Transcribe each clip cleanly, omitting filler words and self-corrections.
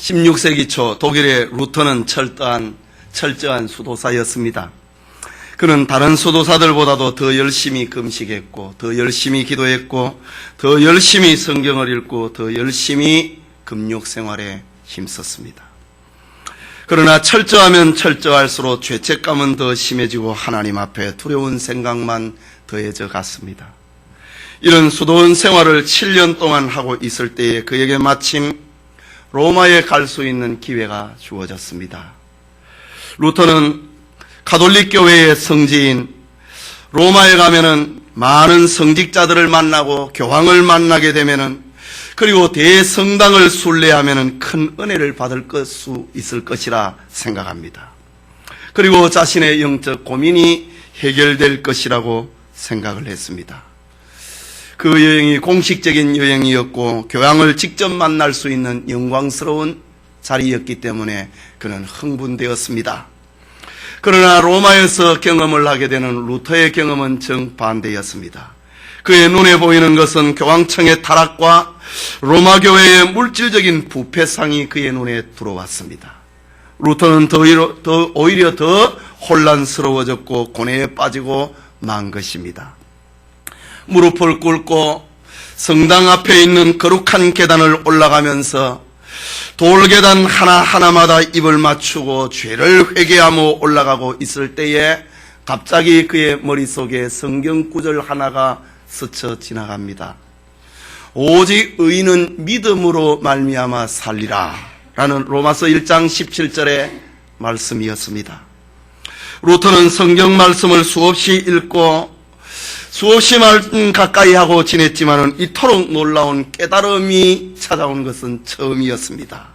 16세기 초 독일의 루터는 철저한 수도사였습니다. 그는 다른 수도사들보다도 더 열심히 금식했고, 더 열심히 기도했고, 더 열심히 성경을 읽고, 더 열심히 금욕 생활에 힘썼습니다. 그러나 철저하면 철저할수록 죄책감은 더 심해지고 하나님 앞에 두려운 생각만 더해져 갔습니다. 이런 수도원 생활을 7년 동안 하고 있을 때에 그에게 마침 로마에 갈 수 있는 기회가 주어졌습니다. 루터는 가톨릭 교회의 성지인 로마에 가면은 많은 성직자들을 만나고 교황을 만나게 되면은, 그리고 대성당을 순례하면은 큰 은혜를 받을 수 있을 것이라 생각합니다. 그리고 자신의 영적 고민이 해결될 것이라고 생각을 했습니다. 그 여행이 공식적인 여행이었고 교황을 직접 만날 수 있는 영광스러운 자리였기 때문에 그는 흥분되었습니다. 그러나 로마에서 경험을 하게 되는 루터의 경험은 정반대였습니다. 그의 눈에 보이는 것은 교황청의 타락과 로마 교회의 물질적인 부패상이 그의 눈에 들어왔습니다. 루터는 오히려 더 혼란스러워졌고 고뇌에 빠지고 만 것입니다. 무릎을 꿇고 성당 앞에 있는 거룩한 계단을 올라가면서 돌계단 하나하나마다 입을 맞추고 죄를 회개하며 올라가고 있을 때에 갑자기 그의 머릿속에 성경 구절 하나가 스쳐 지나갑니다. 오직 의인은 믿음으로 말미암아 살리라 라는 로마서 1장 17절의 말씀이었습니다. 루터는 성경 말씀을 수없이 읽고 수없이 가까이 하고 지냈지만은 이토록 놀라운 깨달음이 찾아온 것은 처음이었습니다.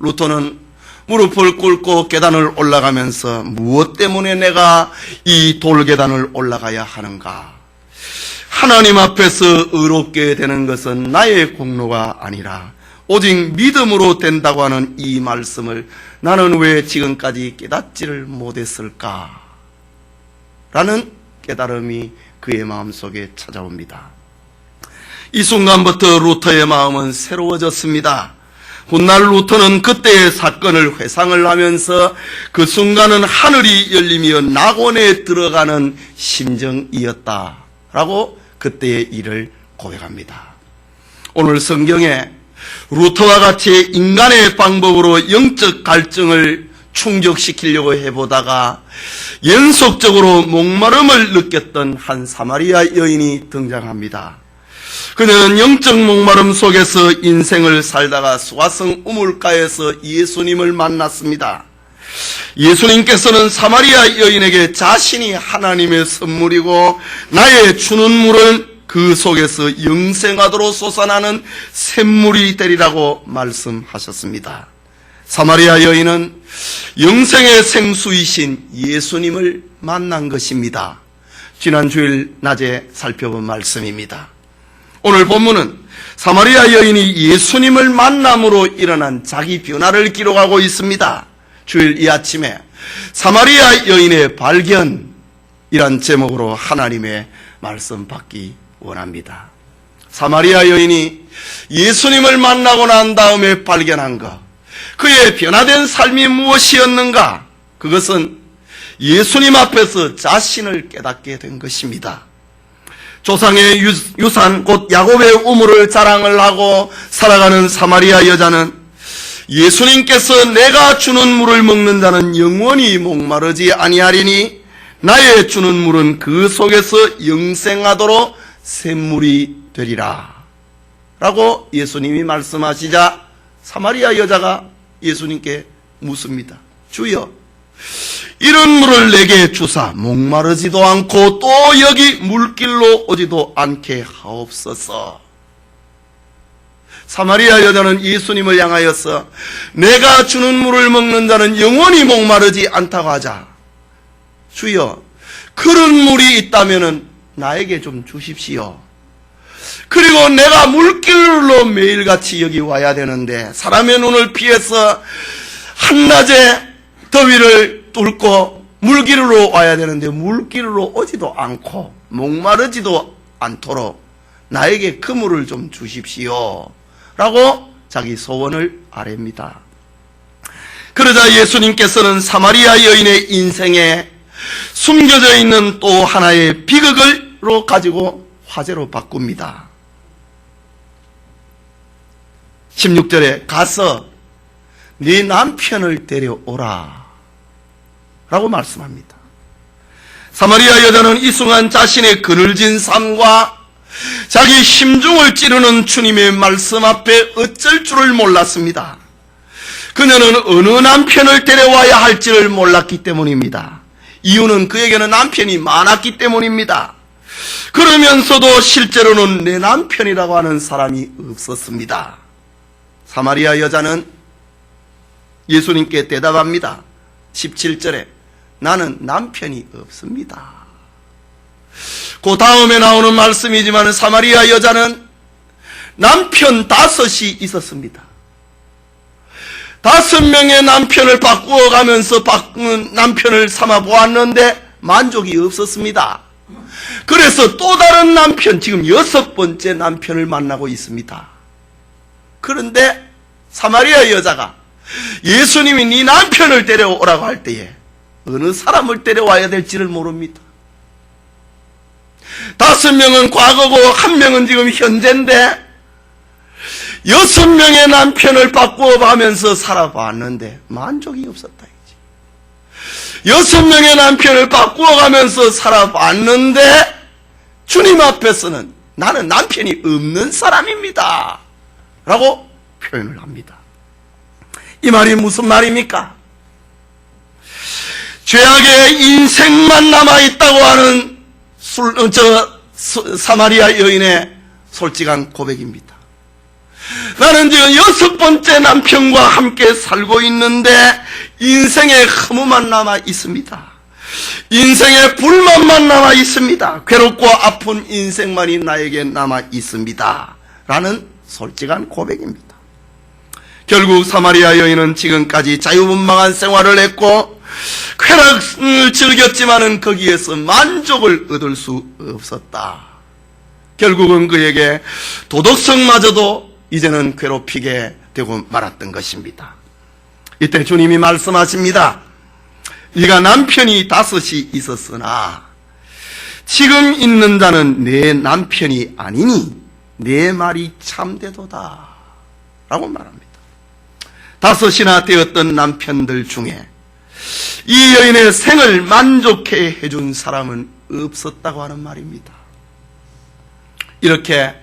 루터는 무릎을 꿇고 계단을 올라가면서 무엇 때문에 내가 이 돌계단을 올라가야 하는가? 하나님 앞에서 의롭게 되는 것은 나의 공로가 아니라 오직 믿음으로 된다고 하는 이 말씀을 나는 왜 지금까지 깨닫지를 못했을까? 라는 깨달음이 그의 마음속에 찾아옵니다. 이 순간부터 루터의 마음은 새로워졌습니다. 훗날 루터는 그때의 사건을 회상을 하면서 그 순간은 하늘이 열리며 낙원에 들어가는 심정이었다라고 그때의 일을 고백합니다. 오늘 성경에 루터와 같이 인간의 방법으로 영적 갈증을 충족시키려고 해보다가 연속적으로 목마름을 느꼈던 한 사마리아 여인이 등장합니다. 그녀는 영적 목마름 속에서 인생을 살다가 수화성 우물가에서 예수님을 만났습니다. 예수님께서는 사마리아 여인에게 자신이 하나님의 선물이고 나의 주는 물은 그 속에서 영생하도록 솟아나는 샘물이 되리라고 말씀하셨습니다. 사마리아 여인은 영생의 생수이신 예수님을 만난 것입니다. 지난 주일 낮에 살펴본 말씀입니다. 오늘 본문은 사마리아 여인이 예수님을 만남으로 일어난 자기 변화를 기록하고 있습니다. 주일 이 아침에 사마리아 여인의 발견이란 제목으로 하나님의 말씀 받기 원합니다. 사마리아 여인이 예수님을 만나고 난 다음에 발견한 것, 그의 변화된 삶이 무엇이었는가? 그것은 예수님 앞에서 자신을 깨닫게 된 것입니다. 조상의 유산 곧 야곱의 우물을 자랑을 하고 살아가는 사마리아 여자는 예수님께서 내가 주는 물을 먹는 자는 영원히 목마르지 아니하리니 나의 주는 물은 그 속에서 영생하도록 샘물이 되리라 라고 예수님이 말씀하시자 사마리아 여자가 예수님께 묻습니다. 주여, 이런 물을 내게 주사 목마르지도 않고 또 여기 물길로 오지도 않게 하옵소서. 사마리아 여자는 예수님을 향하여서 내가 주는 물을 먹는 자는 영원히 목마르지 않다고 하자, 주여, 그런 물이 있다면 나에게 좀 주십시오. 그리고 내가 물길로 매일같이 여기 와야 되는데 사람의 눈을 피해서 한낮에 더위를 뚫고 물길로 와야 되는데 물길로 오지도 않고 목마르지도 않도록 나에게 그 물을 좀 주십시오 라고 자기 소원을 아뢰입니다. 그러자 예수님께서는 사마리아 여인의 인생에 숨겨져 있는 또 하나의 비극을 가지고 화제로 바꿉니다. 16절에 가서 네 남편을 데려오라 라고 말씀합니다. 사마리아 여자는 이 순간 자신의 그늘진 삶과 자기 심중을 찌르는 주님의 말씀 앞에 어쩔 줄을 몰랐습니다. 그녀는 어느 남편을 데려와야 할지를 몰랐기 때문입니다. 이유는 그에게는 남편이 많았기 때문입니다. 그러면서도 실제로는 내 남편이라고 하는 사람이 없었습니다. 사마리아 여자는 예수님께 대답합니다. 17절에 나는 남편이 없습니다. 그 다음에 나오는 말씀이지만 사마리아 여자는 남편 5이 있었습니다. 5명의 남편을 바꾸어가면서 남편을 삼아 보았는데 만족이 없었습니다. 그래서 또 다른 남편, 지금 6번째 남편을 만나고 있습니다. 그런데 사마리아 여자가 예수님이 네 남편을 데려오라고 할 때에 어느 사람을 데려와야 될지를 모릅니다. 5명은 과거고 1명은 지금 현재인데 6명의 남편을 바꾸어 가면서 살아봤는데 만족이 없었다. 6명의 남편을 바꾸어 가면서 살아봤는데 주님 앞에서는 나는 남편이 없는 사람입니다 라고 표현을 합니다. 이 말이 무슨 말입니까? 죄악의 인생만 남아있다고 하는 사마리아 여인의 솔직한 고백입니다. 나는 지금 6번째 남편과 함께 살고 있는데 인생의 허무만 남아 있습니다. 인생의 불만만 남아 있습니다. 괴롭고 아픈 인생만이 나에게 남아 있습니다 라는 솔직한 고백입니다. 결국 사마리아 여인은 지금까지 자유분방한 생활을 했고 쾌락을 즐겼지만은 거기에서 만족을 얻을 수 없었다. 결국은 그에게 도덕성마저도 이제는 괴롭히게 되고 말았던 것입니다. 이때 주님이 말씀하십니다. 네가 남편이 5이 있었으나 지금 있는 자는 내 남편이 아니니 내 말이 참되도다 라고 말합니다. 5이나 되었던 남편들 중에 이 여인의 생을 만족해 해준 사람은 없었다고 하는 말입니다. 이렇게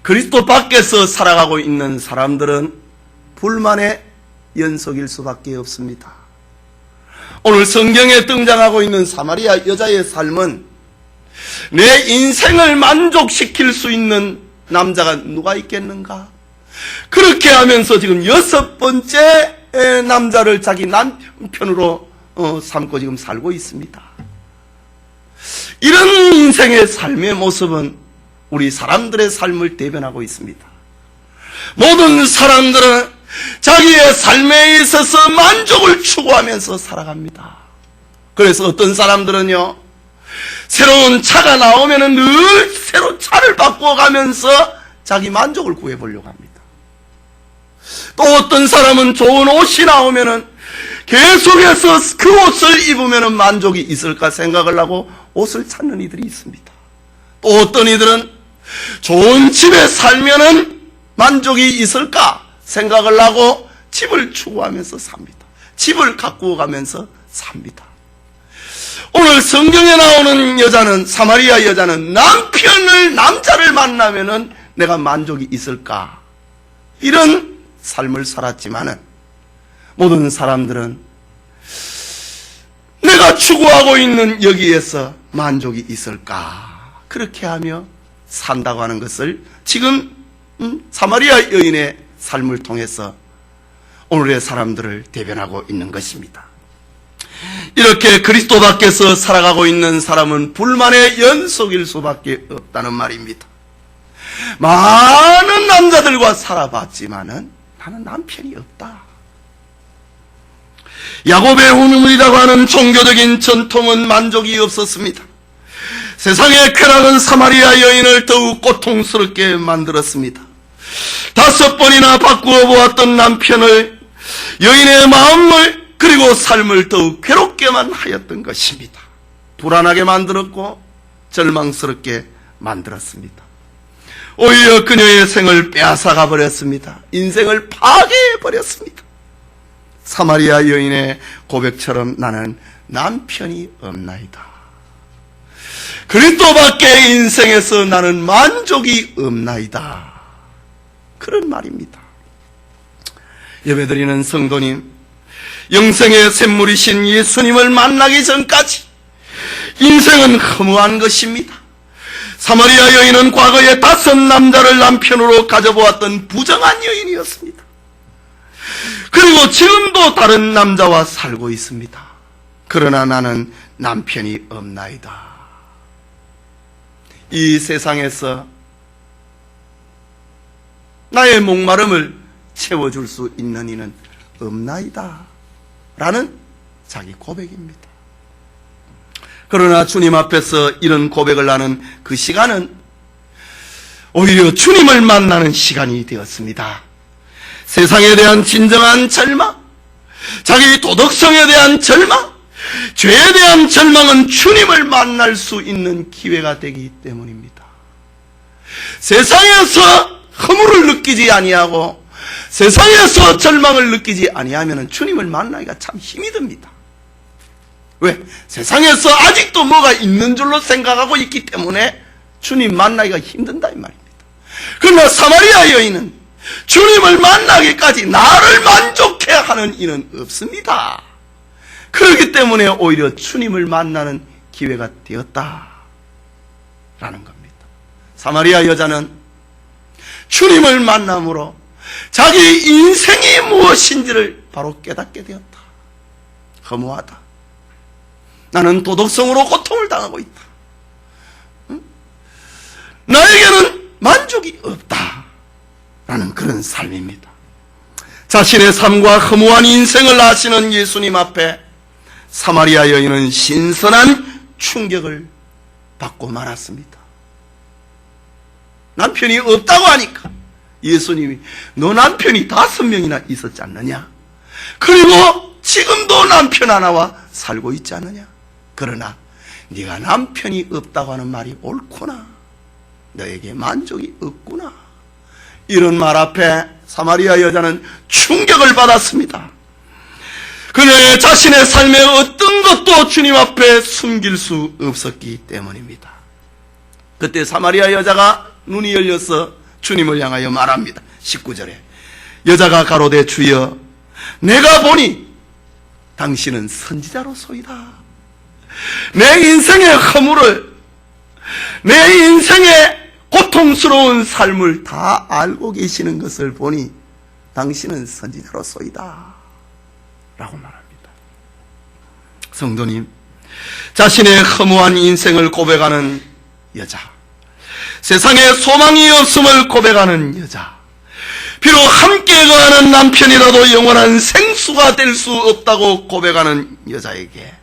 그리스도 밖에서 살아가고 있는 사람들은 불만의 연속일 수밖에 없습니다. 오늘 성경에 등장하고 있는 사마리아 여자의 삶은 내 인생을 만족시킬 수 있는 남자가 누가 있겠는가? 그렇게 하면서 지금 6번째 남자를 자기 남편으로 삼고 지금 살고 있습니다. 이런 인생의 삶의 모습은 우리 사람들의 삶을 대변하고 있습니다. 모든 사람들은 자기의 삶에 있어서 만족을 추구하면서 살아갑니다. 그래서 어떤 사람들은요, 새로운 차가 나오면 늘 새로 차를 바꿔가면서 자기 만족을 구해보려고 합니다. 또 어떤 사람은 좋은 옷이 나오면 계속해서 그 옷을 입으면 만족이 있을까 생각을 하고 옷을 찾는 이들이 있습니다. 또 어떤 이들은 좋은 집에 살면은 만족이 있을까 생각을 하고 집을 추구하면서 삽니다. 집을 가꾸어 가면서 삽니다. 오늘 성경에 나오는 여자는, 사마리아 여자는 남자를 만나면은 내가 만족이 있을까? 이런 삶을 살았지만은 모든 사람들은 내가 추구하고 있는 여기에서 만족이 있을까? 그렇게 하며 산다고 하는 것을 지금 사마리아 여인의 삶을 통해서 오늘의 사람들을 대변하고 있는 것입니다. 이렇게 그리스도 밖에서 살아가고 있는 사람은 불만의 연속일 수밖에 없다는 말입니다. 많은 남자들과 살아봤지만은 나는 남편이 없다. 야곱의 후손이라고 하는 종교적인 전통은 만족이 없었습니다. 세상의 쾌락은 사마리아 여인을 더욱 고통스럽게 만들었습니다. 5번이나 바꾸어 보았던 남편을 여인의 마음을 그리고 삶을 더욱 괴롭게만 하였던 것입니다. 불안하게 만들었고 절망스럽게 만들었습니다. 오히려 그녀의 생을 빼앗아가 버렸습니다. 인생을 파괴해 버렸습니다. 사마리아 여인의 고백처럼 나는 남편이 없나이다. 그리스도 밖에 인생에서 나는 만족이 없나이다. 그런 말입니다. 예배드리는 성도님, 영생의 샘물이신 예수님을 만나기 전까지 인생은 허무한 것입니다. 사마리아 여인은 과거에 5 남자를 남편으로 가져보았던 부정한 여인이었습니다. 그리고 지금도 다른 남자와 살고 있습니다. 그러나 나는 남편이 없나이다. 이 세상에서 나의 목마름을 채워줄 수 있는 이는 없나이다 라는 자기 고백입니다. 그러나 주님 앞에서 이런 고백을 하는 그 시간은 오히려 주님을 만나는 시간이 되었습니다. 세상에 대한 진정한 절망, 자기 도덕성에 대한 절망, 죄에 대한 절망은 주님을 만날 수 있는 기회가 되기 때문입니다. 세상에서 허물을 느끼지 아니하고 세상에서 절망을 느끼지 아니하면 주님을 만나기가 참 힘이 듭니다. 왜? 세상에서 아직도 뭐가 있는 줄로 생각하고 있기 때문에 주님 만나기가 힘든다 이 말입니다. 그러나 사마리아 여인은 주님을 만나기까지 나를 만족해 하는 이는 없습니다. 그렇기 때문에 오히려 주님을 만나는 기회가 되었다라는 겁니다. 사마리아 여자는 주님을 만남으로 자기 인생이 무엇인지를 바로 깨닫게 되었다. 허무하다. 나는 도덕성으로 고통을 당하고 있다. 응? 나에게는 만족이 없다. 라는 그런 삶입니다. 자신의 삶과 허무한 인생을 아시는 예수님 앞에 사마리아 여인은 신선한 충격을 받고 말았습니다. 남편이 없다고 하니까 예수님이 너 남편이 5명이나 있었지 않느냐? 그리고 지금도 남편 하나와 살고 있지 않느냐? 그러나 네가 남편이 없다고 하는 말이 옳구나. 너에게 만족이 없구나. 이런 말 앞에 사마리아 여자는 충격을 받았습니다. 그녀의 자신의 삶의 어떤 것도 주님 앞에 숨길 수 없었기 때문입니다. 그때 사마리아 여자가 눈이 열려서 주님을 향하여 말합니다. 19절에 여자가 가로되 주여 내가 보니 당신은 선지자로소이다. 내 인생의 허물을, 내 인생의 고통스러운 삶을 다 알고 계시는 것을 보니 당신은 선지자로소이다 라고 말합니다. 성도님, 자신의 허무한 인생을 고백하는 여자, 세상에 소망이 없음을 고백하는 여자, 비록 함께 거하는 남편이라도 영원한 생수가 될 수 없다고 고백하는 여자에게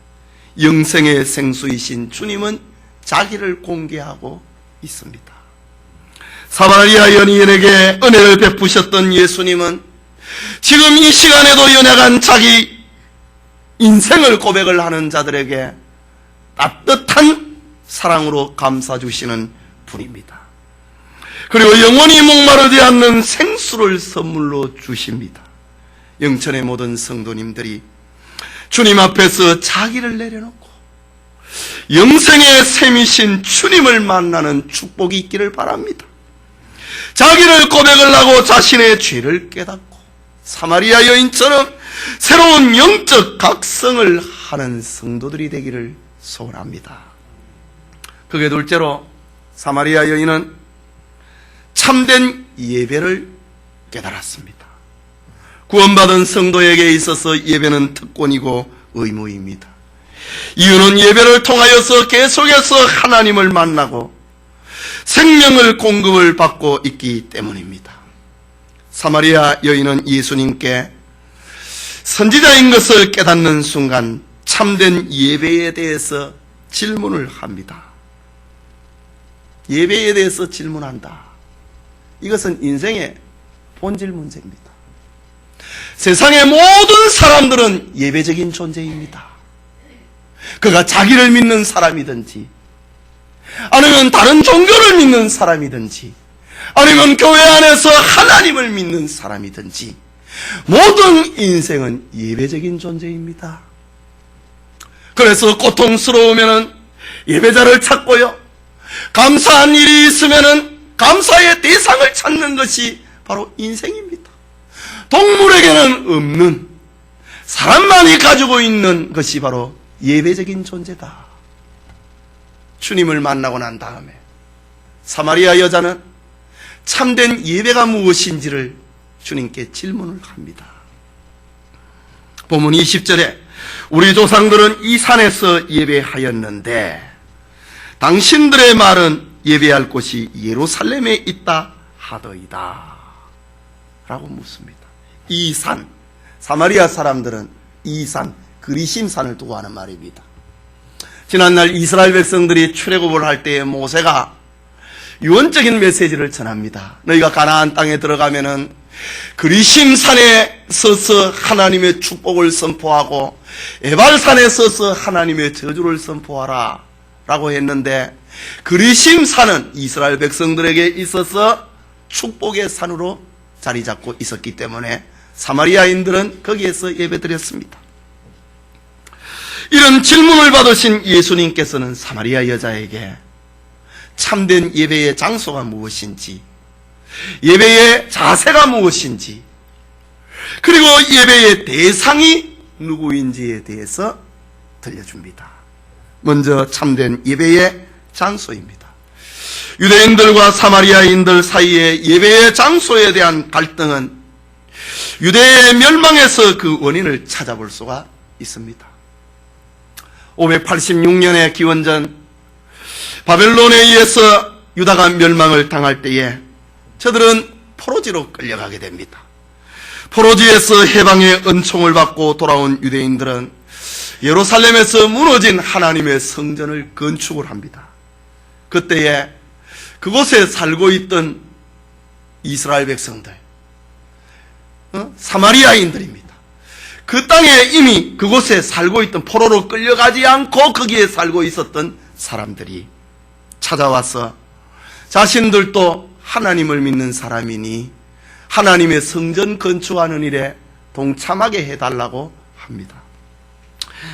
영생의 생수이신 주님은 자기를 공개하고 있습니다. 사마리아 여인에게 은혜를 베푸셨던 예수님은 지금 이 시간에도 연약한 자기 인생을 고백을 하는 자들에게 따뜻한 사랑으로 감싸주시는 분입니다. 그리고 영원히 목마르지 않는 생수를 선물로 주십니다. 영천의 모든 성도님들이 주님 앞에서 자기를 내려놓고 영생의 샘이신 주님을 만나는 축복이 있기를 바랍니다. 자기를 고백을 하고 자신의 죄를 깨닫고 사마리아 여인처럼 새로운 영적 각성을 하는 성도들이 되기를 소원합니다. 그게 둘째로 사마리아 여인은 참된 예배를 깨달았습니다. 구원받은 성도에게 있어서 예배는 특권이고 의무입니다. 이유는 예배를 통하여서 계속해서 하나님을 만나고 생명을 공급을 받고 있기 때문입니다. 사마리아 여인은 예수님께 선지자인 것을 깨닫는 순간 참된 예배에 대해서 질문을 합니다. 예배에 대해서 질문한다. 이것은 인생의 본질 문제입니다. 세상의 모든 사람들은 예배적인 존재입니다. 그가 자기를 믿는 사람이든지, 아니면 다른 종교를 믿는 사람이든지, 아니면 교회 안에서 하나님을 믿는 사람이든지, 모든 인생은 예배적인 존재입니다. 그래서 고통스러우면 예배자를 찾고요, 감사한 일이 있으면 감사의 대상을 찾는 것이 바로 인생입니다. 동물에게는 없는, 사람만이 가지고 있는 것이 바로 예배적인 존재다. 주님을 만나고 난 다음에 사마리아 여자는 참된 예배가 무엇인지를 주님께 질문을 합니다. 본문 20절에 우리 조상들은 이 산에서 예배하였는데 당신들의 말은 예배할 곳이 예루살렘에 있다 하더이다 라고 묻습니다. 이 산, 사마리아 사람들은 이 산, 그리심산을 두고 하는 말입니다. 지난날 이스라엘 백성들이 출애굽을 할 때에 모세가 유언적인 메시지를 전합니다. 너희가 가나안 땅에 들어가면은 그리심산에 서서 하나님의 축복을 선포하고 에발산에 서서 하나님의 저주를 선포하라 라고 했는데, 그리심산은 이스라엘 백성들에게 있어서 축복의 산으로 자리 잡고 있었기 때문에 사마리아인들은 거기에서 예배드렸습니다. 이런 질문을 받으신 예수님께서는 사마리아 여자에게 참된 예배의 장소가 무엇인지, 예배의 자세가 무엇인지, 그리고 예배의 대상이 누구인지에 대해서 들려줍니다. 먼저 참된 예배의 장소입니다. 유대인들과 사마리아인들 사이의 예배의 장소에 대한 갈등은 유대의 멸망에서 그 원인을 찾아볼 수가 있습니다. 586년의 기원전 바벨론에 의해서 유다가 멸망을 당할 때에 저들은 포로지로 끌려가게 됩니다. 포로지에서 해방의 은총을 받고 돌아온 유대인들은 예루살렘에서 무너진 하나님의 성전을 건축을 합니다. 그때에 그곳에 살고 있던 이스라엘 백성들, 사마리아인들입니다. 그 땅에 이미 그곳에 살고 있던, 포로로 끌려가지 않고 거기에 살고 있었던 사람들이 찾아와서 자신들도 하나님을 믿는 사람이니 하나님의 성전 건축하는 일에 동참하게 해달라고 합니다.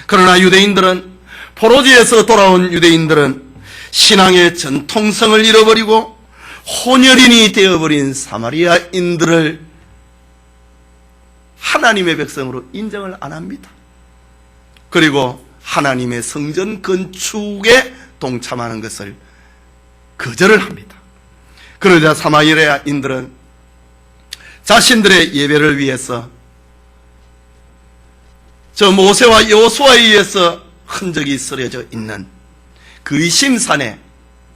그러나 유대인들은, 포로지에서 돌아온 유대인들은 신앙의 전통성을 잃어버리고 혼혈인이 되어버린 사마리아인들을 하나님의 백성으로 인정을 안 합니다. 그리고 하나님의 성전 건축에 동참하는 것을 거절을 합니다. 그러자 사마리아인들은 자신들의 예배를 위해서 저 모세와 여호수아에 의해서 흔적이 쓰여져 있는 그리심산에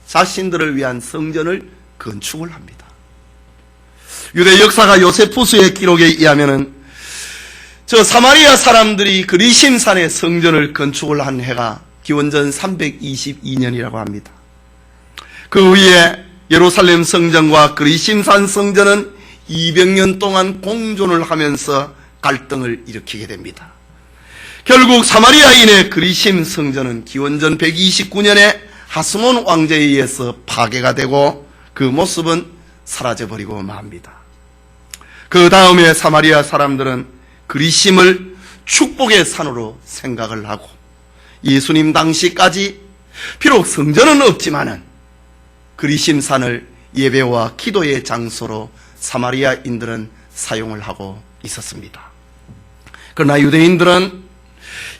자신들을 위한 성전을 건축을 합니다. 유대 역사가 요세푸스의 기록에 의하면은 저 사마리아 사람들이 그리심산에 성전을 건축을 한 해가 기원전 322년이라고 합니다. 그 후에 예루살렘 성전과 그리심산 성전은 200년 동안 공존을 하면서 갈등을 일으키게 됩니다. 결국 사마리아인의 그리심 성전은 기원전 129년에 하스몬 왕제에 의해서 파괴가 되고 그 모습은 사라져버리고 맙니다. 그 다음에 사마리아 사람들은 그리심을 축복의 산으로 생각을 하고 예수님 당시까지 비록 성전은 없지만은 그리심산을 예배와 기도의 장소로 사마리아인들은 사용을 하고 있었습니다. 그러나 유대인들은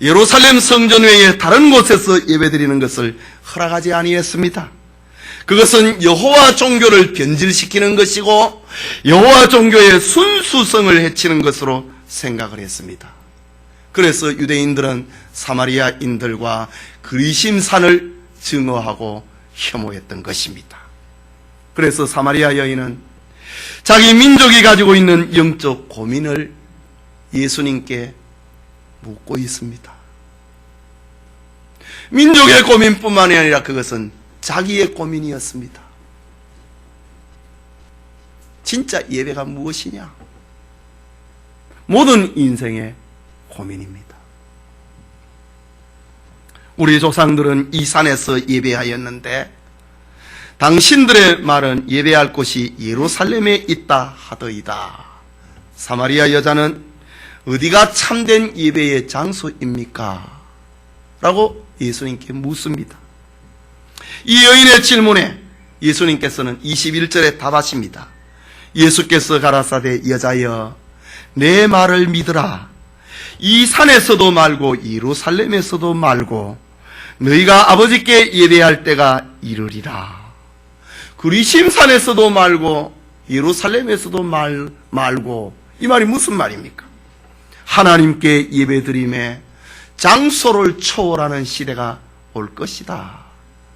예루살렘 성전 외에 다른 곳에서 예배드리는 것을 허락하지 아니했습니다. 그것은 여호와 종교를 변질시키는 것이고 여호와 종교의 순수성을 해치는 것으로 생각을 했습니다. 그래서 유대인들은 사마리아인들과 그리심산을 증오하고 혐오했던 것입니다. 그래서 사마리아 여인은 자기 민족이 가지고 있는 영적 고민을 예수님께 묻고 있습니다. 민족의 고민뿐만이 아니라 그것은 자기의 고민이었습니다. 진짜 예배가 무엇이냐? 모든 인생의 고민입니다. 우리 조상들은 이 산에서 예배하였는데 당신들의 말은 예배할 곳이 예루살렘에 있다 하더이다. 사마리아 여자는 어디가 참된 예배의 장소입니까? 라고 예수님께 묻습니다. 이 여인의 질문에 예수님께서는 21절에 답하십니다. 예수께서 가라사대 여자여 내 말을 믿으라. 이 산에서도 말고 예루살렘에서도 말고 너희가 아버지께 예배할 때가 이르리라. 그리심산에서도 말고 예루살렘에서도 말고 이 말이 무슨 말입니까? 하나님께 예배드림에 장소를 초월하는 시대가 올 것이다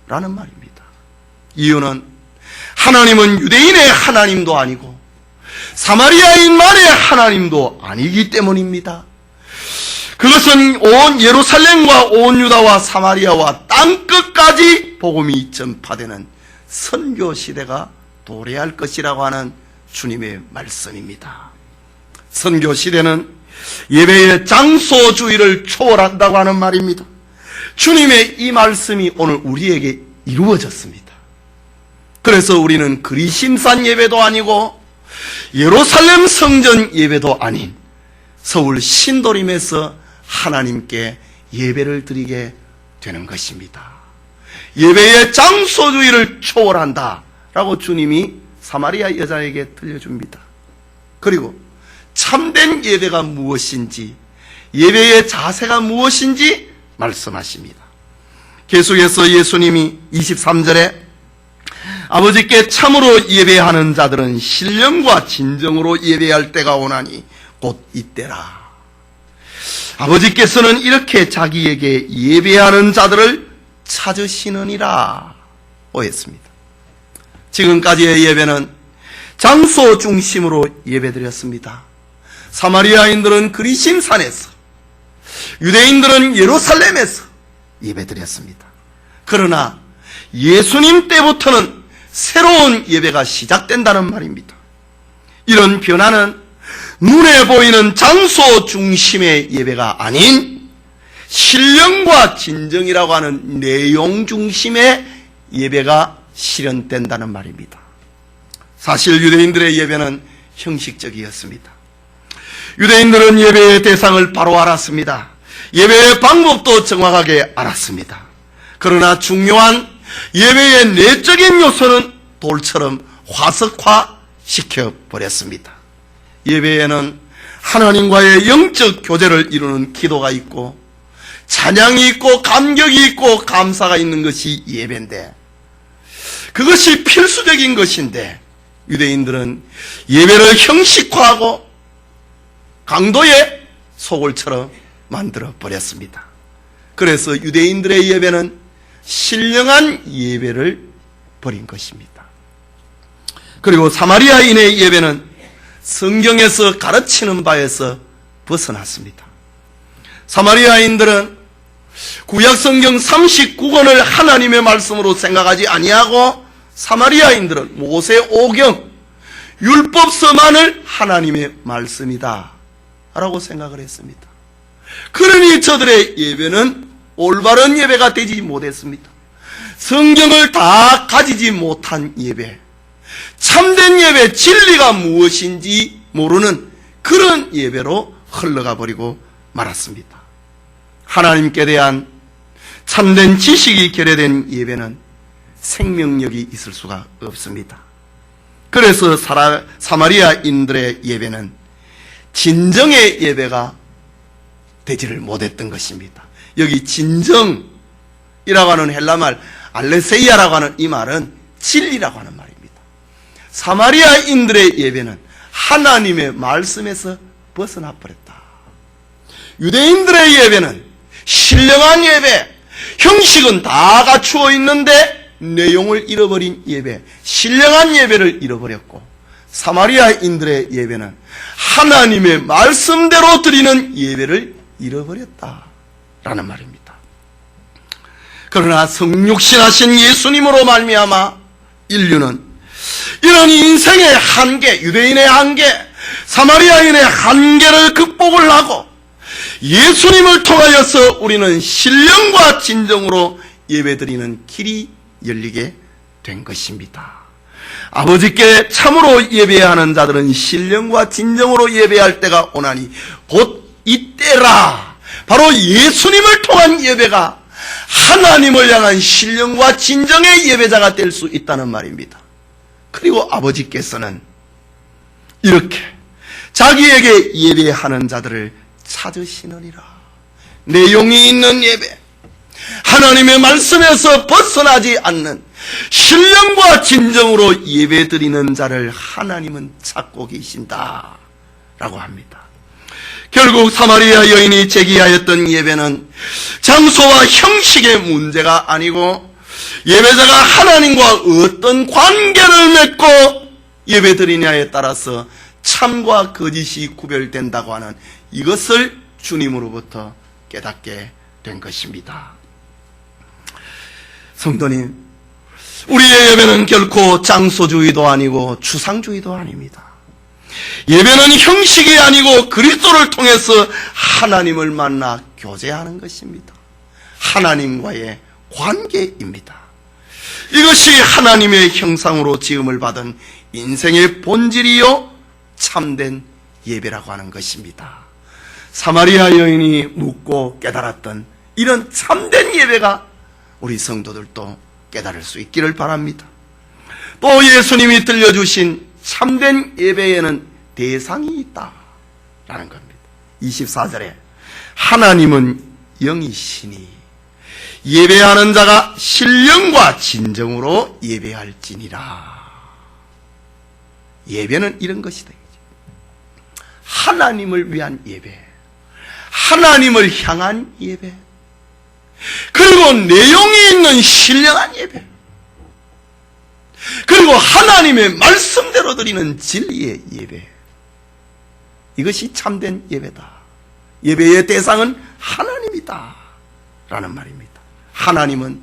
라는 말입니다. 이유는 하나님은 유대인의 하나님도 아니고 사마리아인만의 하나님도 아니기 때문입니다. 그것은 온 예루살렘과 온 유다와 사마리아와 땅끝까지 복음이 전파되는 선교 시대가 도래할 것이라고 하는 주님의 말씀입니다. 선교 시대는 예배의 장소주의를 초월한다고 하는 말입니다. 주님의 이 말씀이 오늘 우리에게 이루어졌습니다. 그래서 우리는 그리심산 예배도 아니고 예루살렘 성전 예배도 아닌 서울 신도림에서 하나님께 예배를 드리게 되는 것입니다. 예배의 장소주의를 초월한다 라고 주님이 사마리아 여자에게 들려줍니다. 그리고 참된 예배가 무엇인지, 예배의 자세가 무엇인지 말씀하십니다. 계속해서 예수님이 23절에 아버지께 참으로 예배하는 자들은 신령과 진정으로 예배할 때가 오나니 곧 이때라. 아버지께서는 이렇게 자기에게 예배하는 자들을 찾으시느니라 했습니다. 지금까지의 예배는 장소 중심으로 예배드렸습니다. 사마리아인들은 그리심산에서, 유대인들은 예루살렘에서 예배드렸습니다. 그러나 예수님 때부터는 새로운 예배가 시작된다는 말입니다. 이런 변화는 눈에 보이는 장소 중심의 예배가 아닌 신령과 진정이라고 하는 내용 중심의 예배가 실현된다는 말입니다. 사실 유대인들의 예배는 형식적이었습니다. 유대인들은 예배의 대상을 바로 알았습니다. 예배의 방법도 정확하게 알았습니다. 그러나 중요한 예배의 내적인 요소는 돌처럼 화석화시켜버렸습니다. 예배에는 하나님과의 영적 교제를 이루는 기도가 있고 찬양이 있고 감격이 있고 감사가 있는 것이 예배인데, 그것이 필수적인 것인데 유대인들은 예배를 형식화하고 강도의 소굴처럼 만들어 버렸습니다. 그래서 유대인들의 예배는 신령한 예배를 버린 것입니다. 그리고 사마리아인의 예배는 성경에서 가르치는 바에서 벗어났습니다. 사마리아인들은 구약성경 39권을 하나님의 말씀으로 생각하지 아니하고 사마리아인들은 모세오경 율법서만을 하나님의 말씀이다 라고 생각을 했습니다. 그러니 저들의 예배는 올바른 예배가 되지 못했습니다. 성경을 다 가지지 못한 예배, 참된 예배, 진리가 무엇인지 모르는 그런 예배로 흘러가 버리고 말았습니다. 하나님께 대한 참된 지식이 결여된 예배는 생명력이 있을 수가 없습니다. 그래서 사마리아인들의 예배는 진정의 예배가 되지를 못했던 것입니다. 여기 진정이라고 하는 헬라말 알레세이아라고 하는 이 말은 진리라고 하는 말입니다. 사마리아인들의 예배는 하나님의 말씀에서 벗어나 버렸다. 유대인들의 예배는 신령한 예배, 형식은 다 갖추어 있는데 내용을 잃어버린 예배, 신령한 예배를 잃어버렸고, 사마리아인들의 예배는 하나님의 말씀대로 드리는 예배를 잃어버렸다라는 말입니다. 그러나 성육신하신 예수님으로 말미암아 인류는 이런 인생의 한계, 유대인의 한계, 사마리아인의 한계를 극복을 하고 예수님을 통하여서 우리는 신령과 진정으로 예배드리는 길이 열리게 된 것입니다. 아버지께 참으로 예배하는 자들은 신령과 진정으로 예배할 때가 오나니 곧 이때라. 바로 예수님을 통한 예배가 하나님을 향한 신령과 진정의 예배자가 될 수 있다는 말입니다. 그리고 아버지께서는 이렇게 자기에게 예배하는 자들을 찾으시느니라. 내용이 있는 예배, 하나님의 말씀에서 벗어나지 않는 신령과 진정으로 예배드리는 자를 하나님은 찾고 계신다 라고 합니다. 결국 사마리아 여인이 제기하였던 예배는 장소와 형식의 문제가 아니고 예배자가 하나님과 어떤 관계를 맺고 예배드리냐에 따라서 참과 거짓이 구별된다고 하는 이것을 주님으로부터 깨닫게 된 것입니다. 성도님, 우리의 예배는 결코 장소주의도 아니고 추상주의도 아닙니다. 예배는 형식이 아니고 그리스도를 통해서 하나님을 만나 교제하는 것입니다. 하나님과의 관계입니다. 이것이 하나님의 형상으로 지음을 받은 인생의 본질이요 참된 예배라고 하는 것입니다. 사마리아 여인이 묻고 깨달았던 이런 참된 예배가 우리 성도들도 깨달을 수 있기를 바랍니다. 또 예수님이 들려주신 참된 예배에는 대상이 있다라는 겁니다. 24절에 하나님은 영이시니 예배하는 자가 신령과 진정으로 예배할지니라. 예배는 이런 것이다. 하나님을 위한 예배, 하나님을 향한 예배, 그리고 내용이 있는 신령한 예배, 그리고 하나님의 말씀대로 드리는 진리의 예배, 이것이 참된 예배다. 예배의 대상은 하나님이다 라는 말입니다. 하나님은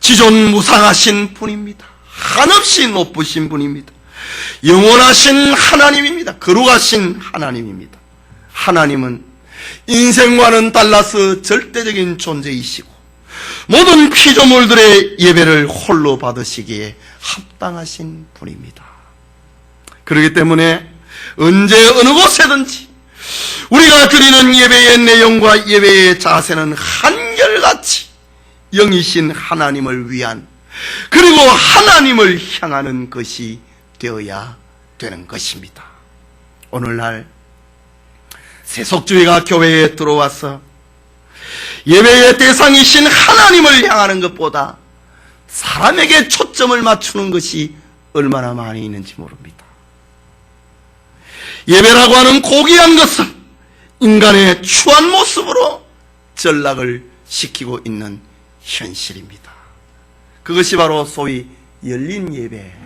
지존무상하신 분입니다. 한없이 높으신 분입니다. 영원하신 하나님입니다. 거룩하신 하나님입니다. 하나님은 인생과는 달라서 절대적인 존재이시고 모든 피조물들의 예배를 홀로 받으시기에 합당하신 분입니다. 그렇기 때문에 언제 어느 곳에든지 우리가 드리는 예배의 내용과 예배의 자세는 한결같이 영이신 하나님을 위한, 그리고 하나님을 향하는 것이 되어야 되는 것입니다. 오늘날 세속주의가 교회에 들어와서 예배의 대상이신 하나님을 향하는 것보다 사람에게 초점을 맞추는 것이 얼마나 많이 있는지 모릅니다. 예배라고 하는 고귀한 것은 인간의 추한 모습으로 전락을 시키고 있는 현실입니다. 그것이 바로 소위 열린 예배.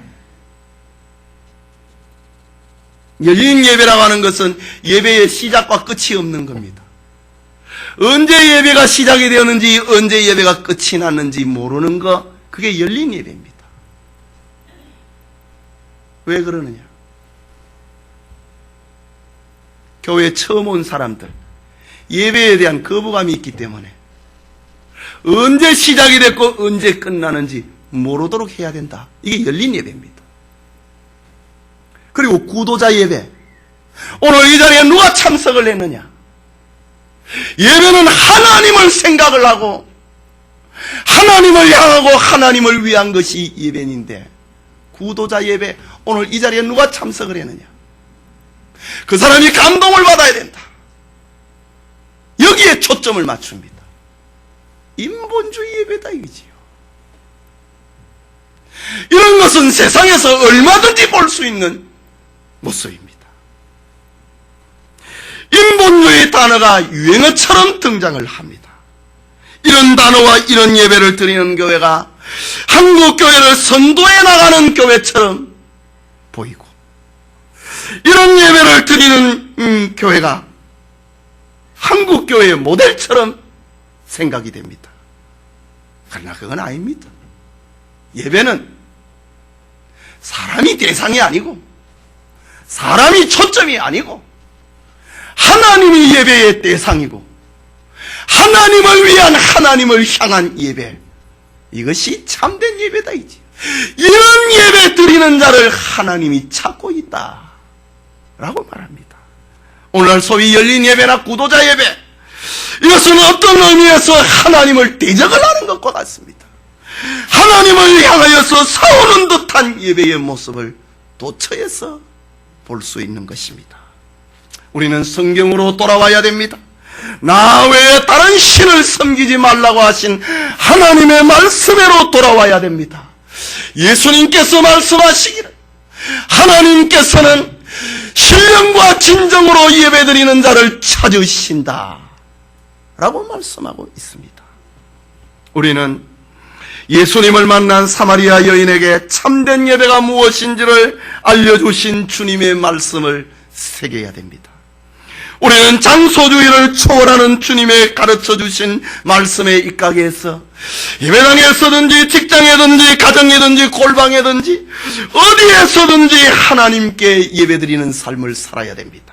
열린 예배라고 하는 것은 예배의 시작과 끝이 없는 겁니다. 언제 예배가 시작이 되었는지 언제 예배가 끝이 났는지 모르는 것, 그게 열린 예배입니다. 왜 그러느냐? 교회에 처음 온 사람들, 예배에 대한 거부감이 있기 때문에 언제 시작이 됐고 언제 끝나는지 모르도록 해야 된다. 이게 열린 예배입니다. 그리고 구도자 예배, 오늘 이 자리에 누가 참석을 했느냐? 예배는 하나님을 생각을 하고 하나님을 향하고 하나님을 위한 것이 예배인데, 구도자 예배, 오늘 이 자리에 누가 참석을 했느냐? 그 사람이 감동을 받아야 된다. 여기에 초점을 맞춥니다. 인본주의 예배다 이거지요. 이런 것은 세상에서 얼마든지 볼 수 있는 모습입니다. 인본주의 단어가 유행어처럼 등장을 합니다. 이런 단어와 이런 예배를 드리는 교회가 한국 교회를 선도해 나가는 교회처럼 보이고, 이런 예배를 드리는 교회가 한국 교회의 모델처럼 생각이 됩니다. 그러나 그건 아닙니다. 예배는 사람이 대상이 아니고 사람이 초점이 아니고 하나님이 예배의 대상이고 하나님을 위한 하나님을 향한 예배, 이것이 참된 예배다 이지. 이런 예배 드리는 자를 하나님이 찾고 있다 라고 말합니다. 오늘날 소위 열린 예배나 구도자 예배, 이것은 어떤 의미에서 하나님을 대적을 하는 것과 같습니다. 하나님을 향하여서 싸우는 듯한 예배의 모습을 도처에서 볼 수 있는 것입니다. 우리는 성경으로 돌아와야 됩니다. 나 외에 다른 신을 섬기지 말라고 하신 하나님의 말씀으로 돌아와야 됩니다. 예수님께서 말씀하시기를 하나님께서는 신령과 진정으로 예배드리는 자를 찾으신다 라고 말씀하고 있습니다. 우리는 예수님을 만난 사마리아 여인에게 참된 예배가 무엇인지를 알려주신 주님의 말씀을 새겨야 됩니다. 우리는 장소주의를 초월하는 주님의 가르쳐주신 말씀에 입각해서 예배당에서든지 직장에든지 가정에든지 골방에든지 어디에서든지 하나님께 예배드리는 삶을 살아야 됩니다.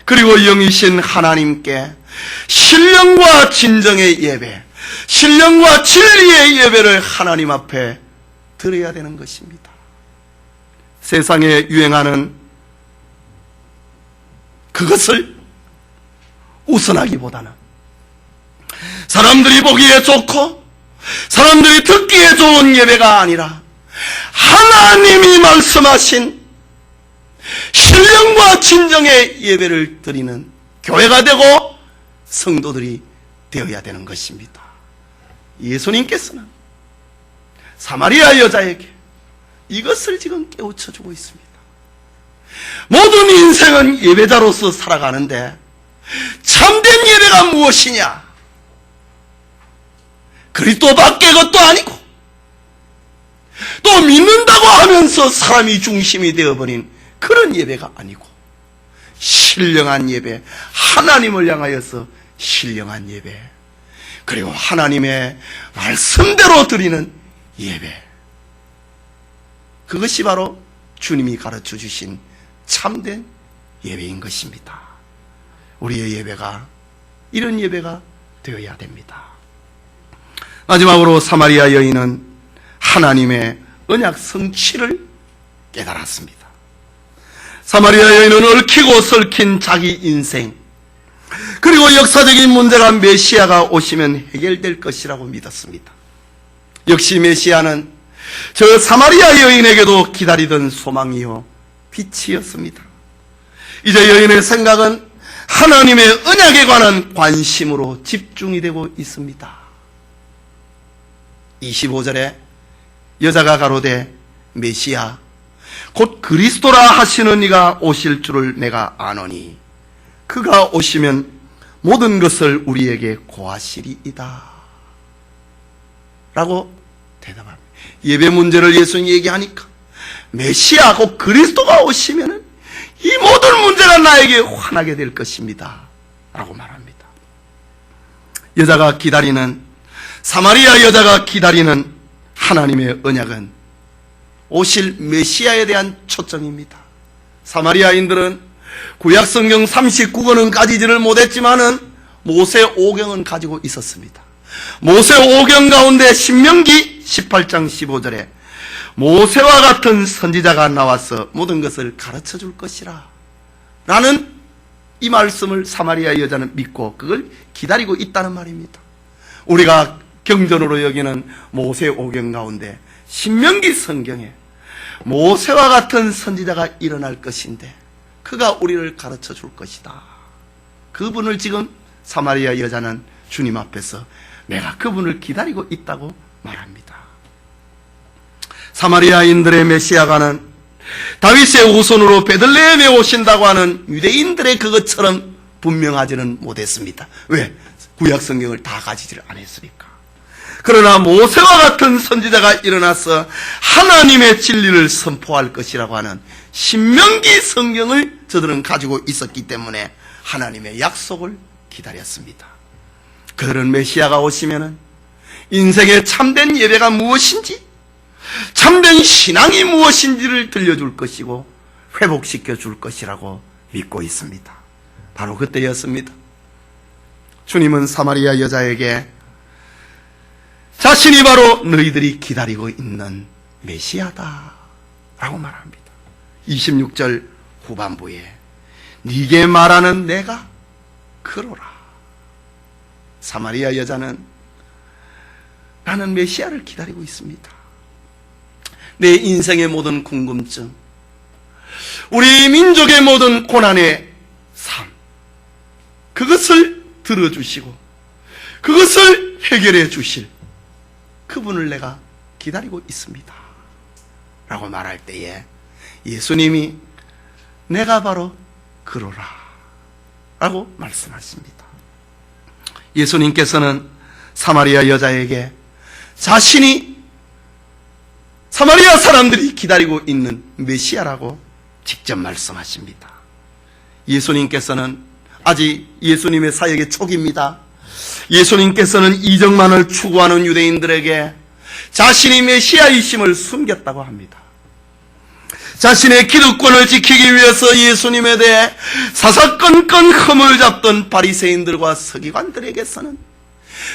그리고 영이신 하나님께 신령과 진정의 예배, 신령과 진리의 예배를 하나님 앞에 드려야 되는 것입니다. 세상에 유행하는 그것을 우선하기보다는 사람들이 보기에 좋고 사람들이 듣기에 좋은 예배가 아니라 하나님이 말씀하신 신령과 진정의 예배를 드리는 교회가 되고 성도들이 되어야 되는 것입니다. 예수님께서는 사마리아 여자에게 이것을 지금 깨우쳐주고 있습니다. 모든 인생은 예배자로서 살아가는데 참된 예배가 무엇이냐? 그리스도밖에 것도 아니고 또 믿는다고 하면서 사람이 중심이 되어버린 그런 예배가 아니고 신령한 예배, 하나님을 향하여서 신령한 예배, 그리고 하나님의 말씀대로 드리는 예배, 그것이 바로 주님이 가르쳐 주신 참된 예배인 것입니다. 우리의 예배가 이런 예배가 되어야 됩니다. 마지막으로 사마리아 여인은 하나님의 언약 성취를 깨달았습니다. 사마리아 여인은 얽히고 설킨 자기 인생, 그리고 역사적인 문제가 메시아가 오시면 해결될 것이라고 믿었습니다. 역시 메시아는 저 사마리아 여인에게도 기다리던 소망이요 빛이었습니다. 이제 여인의 생각은 하나님의 언약에 관한 관심으로 집중이 되고 있습니다. 25절에 여자가 가로되 메시아 곧 그리스도라 하시는 이가 오실 줄을 내가 아노니 그가 오시면 모든 것을 우리에게 고하시리이다 라고 대답합니다. 예배 문제를 예수님이 얘기하니까 메시아 곧 그리스도가 오시면 이 모든 문제가 나에게 환하게 될 것입니다 라고 말합니다. 여자가 기다리는, 사마리아 여자가 기다리는 하나님의 언약은 오실 메시아에 대한 초점입니다. 사마리아인들은 구약성경 39권은 가지지를 못했지만은 모세 오경은 가지고 있었습니다. 모세 오경 가운데 신명기 18장 15절에 모세와 같은 선지자가 나와서 모든 것을 가르쳐 줄 것이라 라는 이 말씀을 사마리아 여자는 믿고 그걸 기다리고 있다는 말입니다. 우리가 경전으로 여기는 모세 오경 가운데 신명기 성경에 모세와 같은 선지자가 일어날 것인데 그가 우리를 가르쳐 줄 것이다. 그분을 지금 사마리아 여자는 주님 앞에서 내가 그분을 기다리고 있다고 말합니다. 사마리아인들의 메시아가는 다윗의 후손으로 베들레헴에 오신다고 하는 유대인들의 그것처럼 분명하지는 못했습니다. 왜? 구약성경을 다 가지지를 않았으니까. 그러나 모세와 같은 선지자가 일어나서 하나님의 진리를 선포할 것이라고 하는 신명기 성경을 저들은 가지고 있었기 때문에 하나님의 약속을 기다렸습니다. 그들은 메시아가 오시면은 인생의 참된 예배가 무엇인지, 참된 신앙이 무엇인지를 들려줄 것이고 회복시켜 줄 것이라고 믿고 있습니다. 바로 그때였습니다. 주님은 사마리아 여자에게 자신이 바로 너희들이 기다리고 있는 메시아다 라고 말합니다. 26절 후반부에 네게 말하는 내가 그로라. 사마리아 여자는 나는 메시아를 기다리고 있습니다. 내 인생의 모든 궁금증, 우리 민족의 모든 고난의 삶, 그것을 들어주시고 그것을 해결해 주실 그분을 내가 기다리고 있습니다 라고 말할 때에 예수님이 내가 바로 그로라 라고 말씀하십니다. 예수님께서는 사마리아 여자에게 자신이 사마리아 사람들이 기다리고 있는 메시아라고 직접 말씀하십니다. 예수님께서는 아직 예수님의 사역의 초기입니다. 예수님께서는 이적만을 추구하는 유대인들에게 자신이 메시아이심을 숨겼다고 합니다. 자신의 기득권을 지키기 위해서 예수님에 대해 사사건건 흠을 잡던 바리새인들과 서기관들에게서는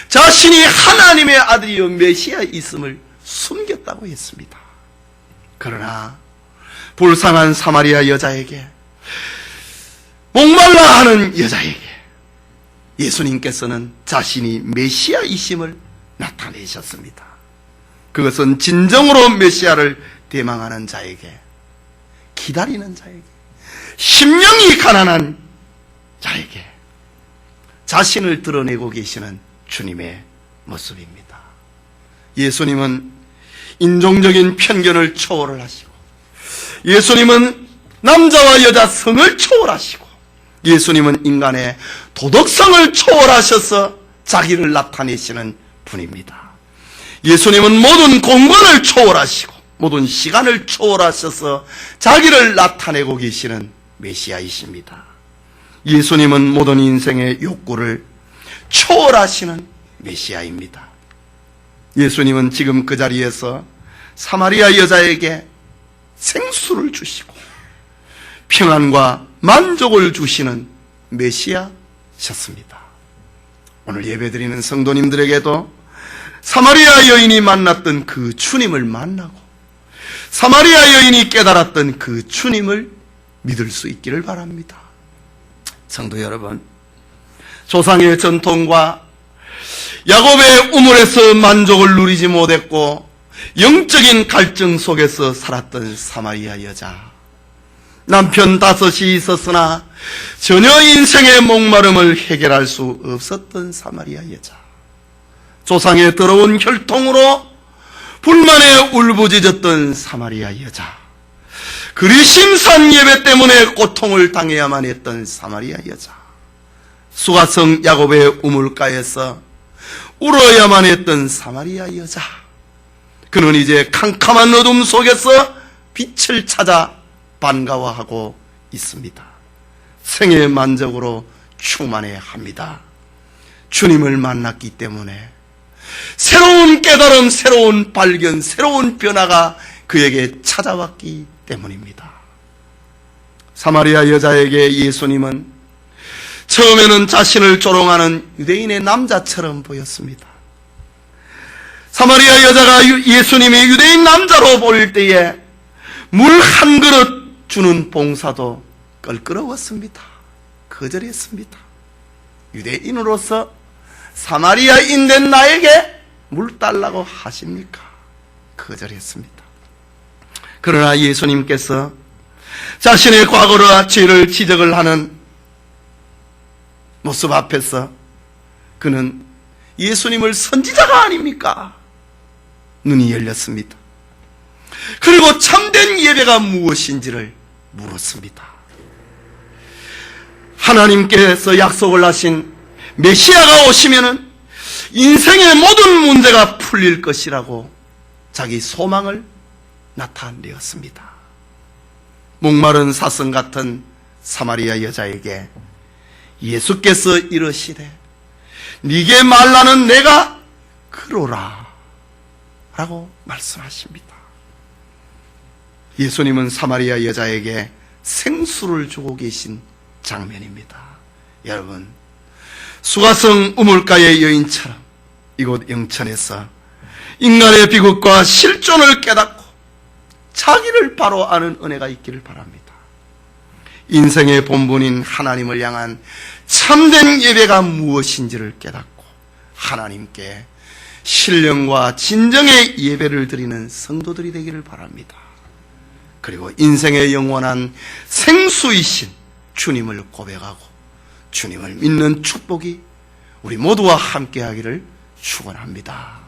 자신이 하나님의 아들이요 메시아이심을 숨겼다고 했습니다. 그러나 불쌍한 사마리아 여자에게, 목말라 하는 여자에게 예수님께서는 자신이 메시아이심을 나타내셨습니다. 그것은 진정으로 메시아를 대망하는 자에게, 기다리는 자에게, 심령이 가난한 자에게 자신을 드러내고 계시는 주님의 모습입니다. 예수님은 인종적인 편견을 초월을 하시고, 예수님은 남자와 여자 성을 초월하시고, 예수님은 인간의 도덕성을 초월하셔서 자기를 나타내시는 분입니다. 예수님은 모든 공간을 초월하시고 모든 시간을 초월하셔서 자기를 나타내고 계시는 메시아이십니다. 예수님은 모든 인생의 욕구를 초월하시는 메시아입니다. 예수님은 지금 그 자리에서 사마리아 여자에게 생수를 주시고 평안과 만족을 주시는 메시아셨습니다. 오늘 예배드리는 성도님들에게도 사마리아 여인이 만났던 그 주님을 만나고 사마리아 여인이 깨달았던 그 주님을 믿을 수 있기를 바랍니다. 성도 여러분, 조상의 전통과 야곱의 우물에서 만족을 누리지 못했고 영적인 갈증 속에서 살았던 사마리아 여자, 남편 5이 있었으나 전혀 인생의 목마름을 해결할 수 없었던 사마리아 여자, 조상의 더러운 혈통으로 불만에 울부짖었던 사마리아 여자, 그리심산 예배 때문에 고통을 당해야만 했던 사마리아 여자, 수가성 야곱의 우물가에서 울어야만 했던 사마리아 여자, 그는 이제 캄캄한 어둠 속에서 빛을 찾아 반가워하고 있습니다. 생의 만족으로 충만해 합니다. 주님을 만났기 때문에 새로운 깨달음, 새로운 발견, 새로운 변화가 그에게 찾아왔기 때문입니다. 사마리아 여자에게 예수님은 처음에는 자신을 조롱하는 유대인의 남자처럼 보였습니다. 사마리아 여자가 예수님이 유대인 남자로 보일 때에 물 한 그릇 주는 봉사도 껄끄러웠습니다. 거절했습니다. 유대인으로서 사마리아인된 나에게 물 달라고 하십니까? 거절했습니다. 그러나 예수님께서 자신의 과거와 죄를 지적을 하는 모습 앞에서 그는 예수님을 선지자가 아닙니까? 눈이 열렸습니다. 그리고 참된 예배가 무엇인지를 물었습니다. 하나님께서 약속을 하신 메시아가 오시면은 인생의 모든 문제가 풀릴 것이라고 자기 소망을 나타내었습니다. 목마른 사슴 같은 사마리아 여자에게 예수께서 이러시되 네게 말라는 내가 그로라 라고 말씀하십니다. 예수님은 사마리아 여자에게 생수를 주고 계신 장면입니다. 여러분, 수가성 우물가의 여인처럼 이곳 영천에서 인간의 비극과 실존을 깨닫고 자기를 바로 아는 은혜가 있기를 바랍니다. 인생의 본분인 하나님을 향한 참된 예배가 무엇인지를 깨닫고 하나님께 신령과 진정의 예배를 드리는 성도들이 되기를 바랍니다. 그리고 인생의 영원한 생수이신 주님을 고백하고 주님을 믿는 축복이 우리 모두와 함께하기를 축원합니다.